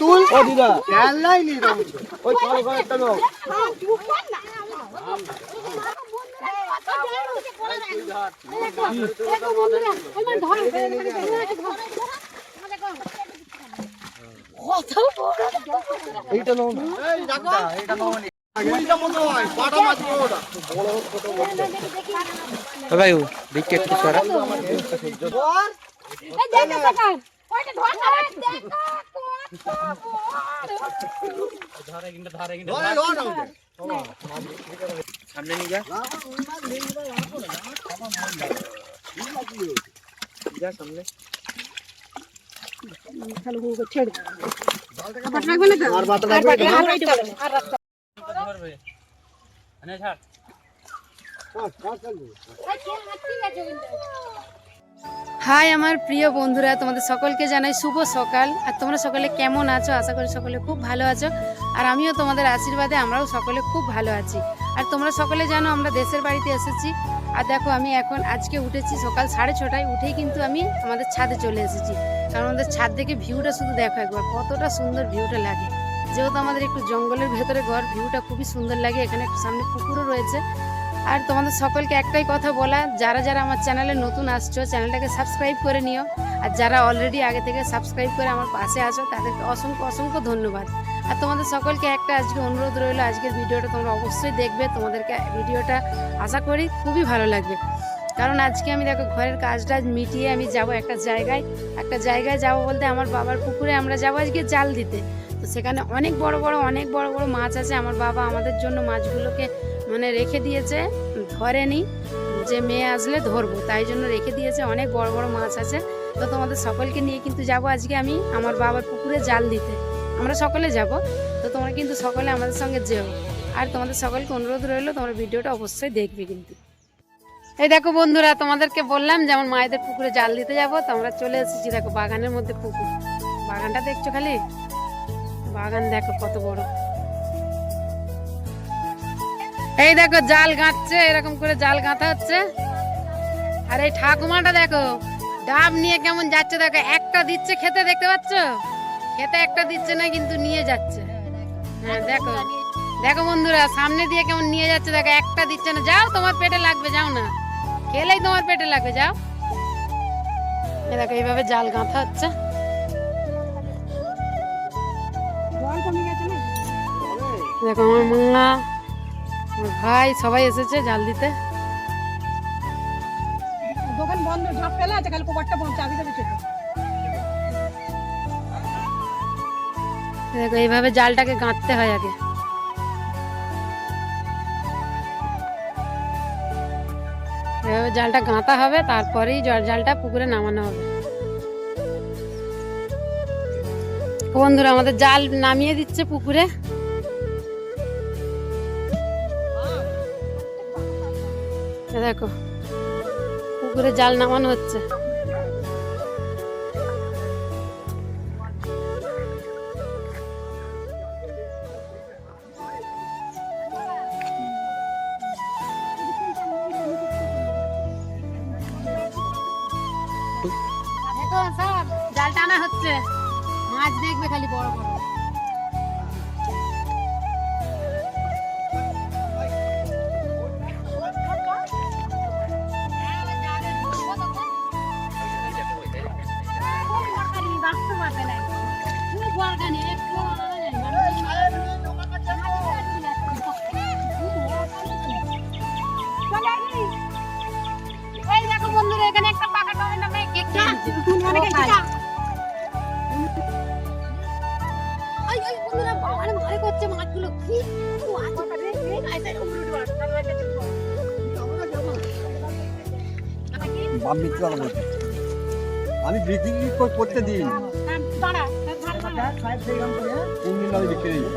তুল ও দিদা খেলাই নি ওই কল করে একটা লোক এইটা নাও না এই দেখো এইটা নাও নি ওইটা মনে হয় বড় মাছ বড় ছোট বড় ভাই বিকেট কি করা এই দেখো সকাল ওইটা ধর না দেখো ধরে কিন্তু সামনে নিয়ে যা সামনে খালি হুকে ছেড়ে বাট রাখবে না আর বাট রাখবে আর রাস্তা ধরবে আনে ছাড় হাই আমার প্রিয় বন্ধুরা, তোমাদের সকলকে জানাই শুভ সকাল। আর তোমরা সকলে কেমন আছো? আশা করি সকলে খুব ভালো আছো। আর আমিও তোমাদের আশীর্বাদে আমরাও সকলে খুব ভালো আছি। আর তোমরা সকলে জানো আমরা দেশের বাড়িতে এসেছি। আর দেখো আমি এখন আজকে উঠেছি সকাল 6:30, উঠেই কিন্তু আমি আমাদের ছাদে চলে এসেছি। কারণ আমাদের ছাদ থেকে ভিউটা শুধু দেখো একবার, কতটা সুন্দর ভিউটা লাগে। যেহেতু আমাদের একটু জঙ্গলের ভেতরে ঘর, ভিউটা খুবই সুন্দর লাগে। এখানে একটু সামনে পুকুরও রয়েছে। আর তোমাদের সকলকে একটাই কথা বলা, যারা যারা আমার চ্যানেলে নতুন আসছো চ্যানেলটাকে সাবস্ক্রাইব করে নিও। আর যারা অলরেডি আগে থেকে সাবস্ক্রাইব করে আমার পাশে আছো তাদেরকে অসংখ্য অসংখ্য ধন্যবাদ। আর তোমাদের সকলকে একটা আজকে অনুরোধ রইলো, আজকের ভিডিওটা তোমরা অবশ্যই দেখবে। তোমাদেরকে ভিডিওটা আশা করি খুবই ভালো লাগবে। কারণ আজকে আমি দেখো ঘরের কাজটা মিটিয়ে আমি যাব একটা জায়গায় যাব বলতে আমার বাবার পুকুরে আমরা যাবো আজকে জাল দিতে। তো সেখানে অনেক বড় বড় মাছ আছে। আমার বাবা আমাদের জন্য মাছগুলোকে মানে রেখে দিয়েছে, ধরেনি, যে মেয়ে আসলে ধরবো, তাই জন্য রেখে দিয়েছে। অনেক বড় বড় মাছ আছে। তো তোমাদের সকলকে নিয়ে কিন্তু যাব আজকে আমি আমার বাবার পুকুরে জাল দিতে। আমরা সকলে যাব। তো তোমরা কিন্তু সকলে আমাদের সঙ্গে যেও। আর তোমাদের সকলকে অনুরোধ রইলো তোমরা ভিডিওটা অবশ্যই দেখবে কিন্তু। এই দেখো বন্ধুরা, তোমাদেরকে বললাম যে আমার মায়েদের পুকুরে জাল দিতে যাব। তো আমরা চলে এসেছি, দেখো বাগানের মধ্যে পুকুর। বাগানটা দেখছো খালি, বাগান দেখো কত বড়। এই দেখো জাল গাঁথছে, এরকম করে জাল গাঁথা হচ্ছে। আর এই ঠাকুমাটা দেখো ডাব নিয়ে কেমন যাচ্ছে, দেখো একটা দিচ্ছে খেতে, দেখতে পাচ্ছ? খেতে একটা দিচ্ছে না কিন্তু নিয়ে যাচ্ছে। হ্যাঁ দেখো দেখো বন্ধুরা, সামনে দিয়ে কেমন নিয়ে যাচ্ছে, দেখো একটা দিচ্ছে না। যাও, তোমার পেটে লাগবে, যাও না, খেলেই তোমার পেটে লাগবে, যাও। এই দেখো এইভাবে জাল গাঁথা হচ্ছে। দেখো আমার মা, ভাই সবাই এসেছে জাল দিতে। দোকান বন্ধ, ঝাপ ফেলা আছে, কাল কোবারটা চাবি দেবে চলে। দেখো এইভাবে জালটাকে গাঁথতে হয় আগে। এভাবে জালটা গাঁথা হবে, তারপরেই জালটা পুকুরে নামানো হবে। বন্ধুরা আমাদের জাল নামিয়ে দিচ্ছে পুকুরে। দেখো পুকুরে জাল নামানো হচ্ছে। দেখো সব জাল টানা হচ্ছে, মাছ দেখবে খালি বড় বড়। আমি বিক্রি করতে দিই,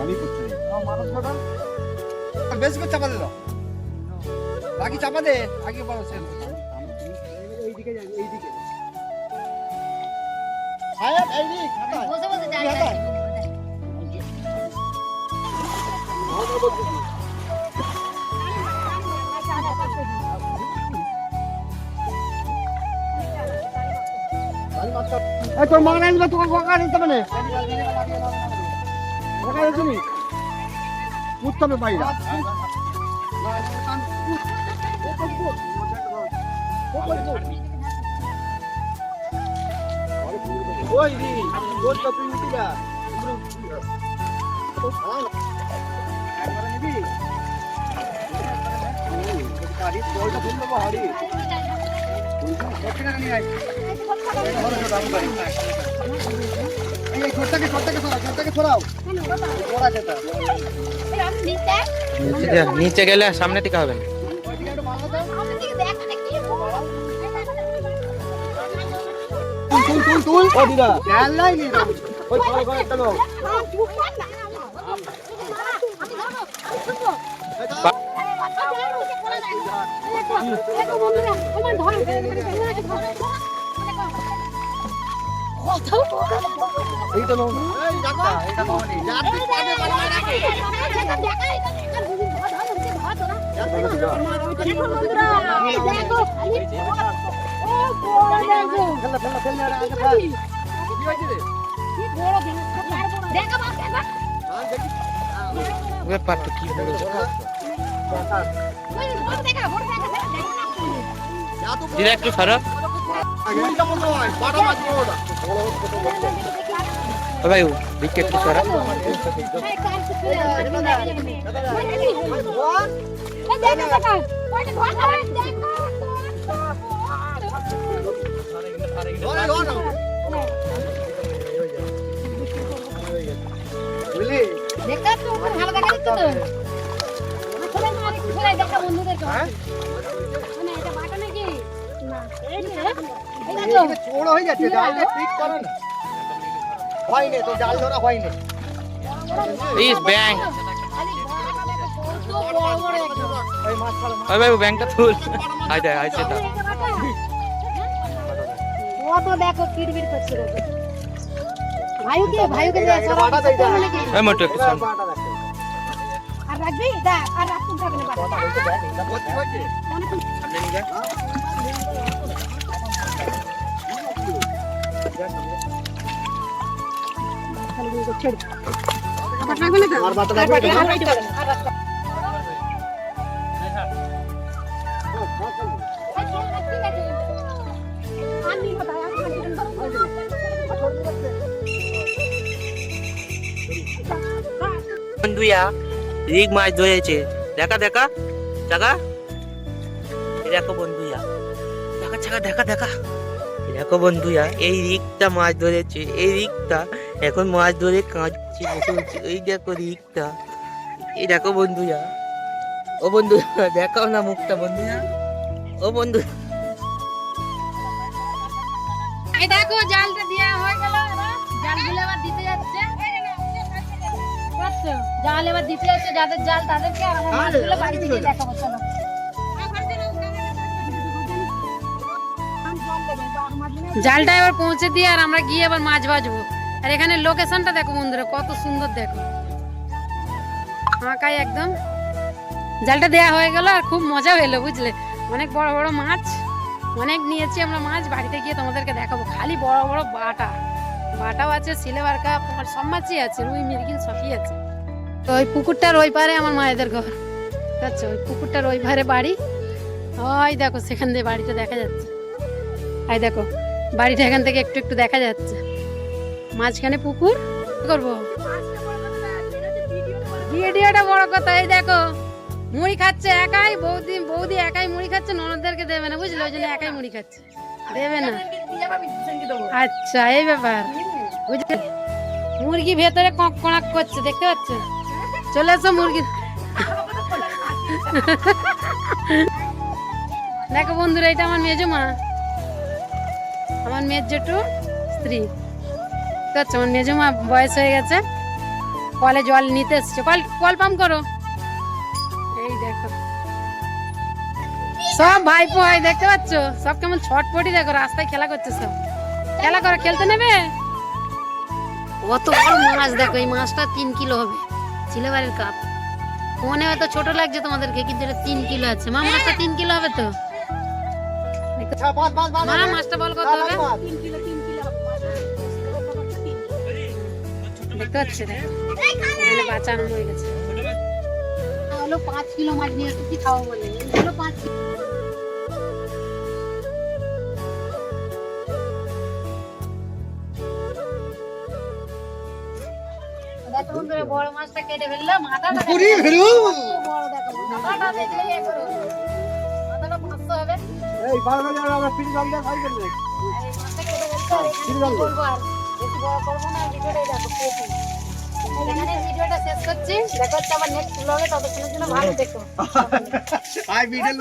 আমি করতে দিই। বেশ করে চাপা দে, বাকি চাপা দে, আগে বড় এইদিকে যাই, এইদিকে তোর মা আসবে তোকে বকা দিতে হবে না বকা দিতে তুমি উঠতে হবে বাইরে ওই রে গোল তো তুই উঠি না একবারে নিবি গাড়ি তোরটা ফেল দেবো হাড়ি কতটা নিয়ে আই এই ছোটটাকে ছড়াও ছড়া যেটা নিচে গেলে সামনে টিকা হবে না তুল ও দিদা খেলাই নি ওই ঘর একটা নাও এইটা নাও এই যাত্রা এটা নাও নি যাত্রা পাবে বানাই রাখো ব্যাপারটা কি বলো দিদা একটু খারাপ ভাই দিকে একটু খারাপ ছোড় হয়ে যাচ্ছে জালটা ঠিক করো না হয়নি তো জাল ধরা হয়নি প্লিজ ব্যাংক ওই মাছ ছাড়ো ওই ভাই ব্যাংকটা তুল আই দে আই সেটা তো দেখো কিড়বিড় করছে দেখো ভাইকে দে বাটা দেই দা এই মোটু একটু সামনে বাটা রাখ আর রাখবি দা আর রাখুন থাকলে বাটা বলতে হচ্ছে সামনে নিয়ে যা আর বাটা রাখবে বন্ধুয়া রিগ মাছ ধরেছে দেখা দেখা দেখা এই দেখো বন্ধুয়া দেখা দেখা দেখা দেখা এই দেখো বন্ধুয়া এই রিগটা মাছ ধরেছে এই রিগটা এখন মাছ ধরে কাঁদছে বসে এই দেখো রিগটা এই দেখো বন্ধুয়া ও বন্ধুয়া দেখাও না মুখটা বন্ধুয়া ও বন্ধু এই দেখো জালটা দেয়া হয়ে গেল জালগুলো আবার দিতে যাচ্ছে বুঝছো জাল এবার দিতে যাচ্ছে যাদের জাল তাদেরকে আর আমার মাছগুলো বাড়ি থেকে দেখাবো চলো জালটা এবার পৌঁছে দিয়ে আর আমরা গিয়ে আবার মাছ ভাজবো আর এখানে লোকেশনটা দেখো বন্ধুরা কত সুন্দর দেখো ফাঁকাই একদম জালটা দেয়া হয়ে গেল আর খুব মজা হলো বুঝলে অনেক বড় বড় মাছ অনেক নিয়েছি আমরা মাছ বাড়িতে গিয়ে তোমাদেরকে দেখাবো খালি বড় বড় বাটাও আছে সিলভার কাপ আমার সব মাছই আছে রুই মৃগেল সবই আছে তো ওই পুকুরটার ওই পারে আমার মায়েদের ঘর আচ্ছা ওই পুকুরটার ওই পারে বাড়ি ওই দেখো সেখান দিয়ে বাড়িটা দেখা যাচ্ছে এই দেখো বাড়িটা এখান থেকে একটু একটু দেখা যাচ্ছে মাঝখানে পুকুর কি করবো ভিডিওটা বড় কথা এই দেখো মুড়ি খাচ্ছে একাই বৌদি একাই মুড়ি খাচ্ছে ননদদেরকে দেবে না বুঝলে ওই জন্য একাই মুড়ি খাচ্ছে দেবে না আচ্ছা এই ব্যাপার বুঝলে মুরগি ভেতরে কক কড়াক করছে দেখতে পাচ্ছ চলে এসো মুরগি দেখো বন্ধুরা এটা আমার মেজো মা আমার মেয়ের জেঠু স্ত্রী আচ্ছা আমার মেজো মা বয়স হয়ে গেছে কলে জল নিতে এসছে কল পাম্প করো এই দেখো সব ভাইপো হয় দেখতে পাচ্ছ সব কেমন ছটপটি দেখো রাস্তায় খেলা করছে সব খেলা করো খেলতে নেবে অত বড় মাছ দেখো এই মাছটা 3 কিলো হবে সিলভারের কাপ মনে হয়তো ছোট লাগছে তোমাদেরকে কিন্তু এটা 3 কিলো আছে মা মাছটা 3 কিলো হবে তো মা মাছটা বল কত হবে 3 কিলো দেখতে পাচ্ছি, দেখো এখানে বাচ্চা আরম্ভ হয়ে গেছে। হলো 5 কিলো মাছ নিয়ে এসেছি খাওয়া বলে, হলো 5 কিলো। দেখো বন্ধুরা, বড় মাছটা কেটে ফেললাম, মাথাটা পুরি ফেলো। বড় দেখো, মাথাটা দেখলে এ করো, মাথাটা 500 হবে। এই বারবার আমরা পিড়ি জল দিয়ে খাই গেলে এই মাছটা কেটে ফেলতে আর এখানে বলবো আর বেশি বড় করবো না, ভিডিওটাই দেখো পেয়েছি। এখানে ভিডিওটা শেষ করছি, দেখা হচ্ছে আবার নেক্সট ব্লগে, ততক্ষণের জন্য ভালো থেকো। I video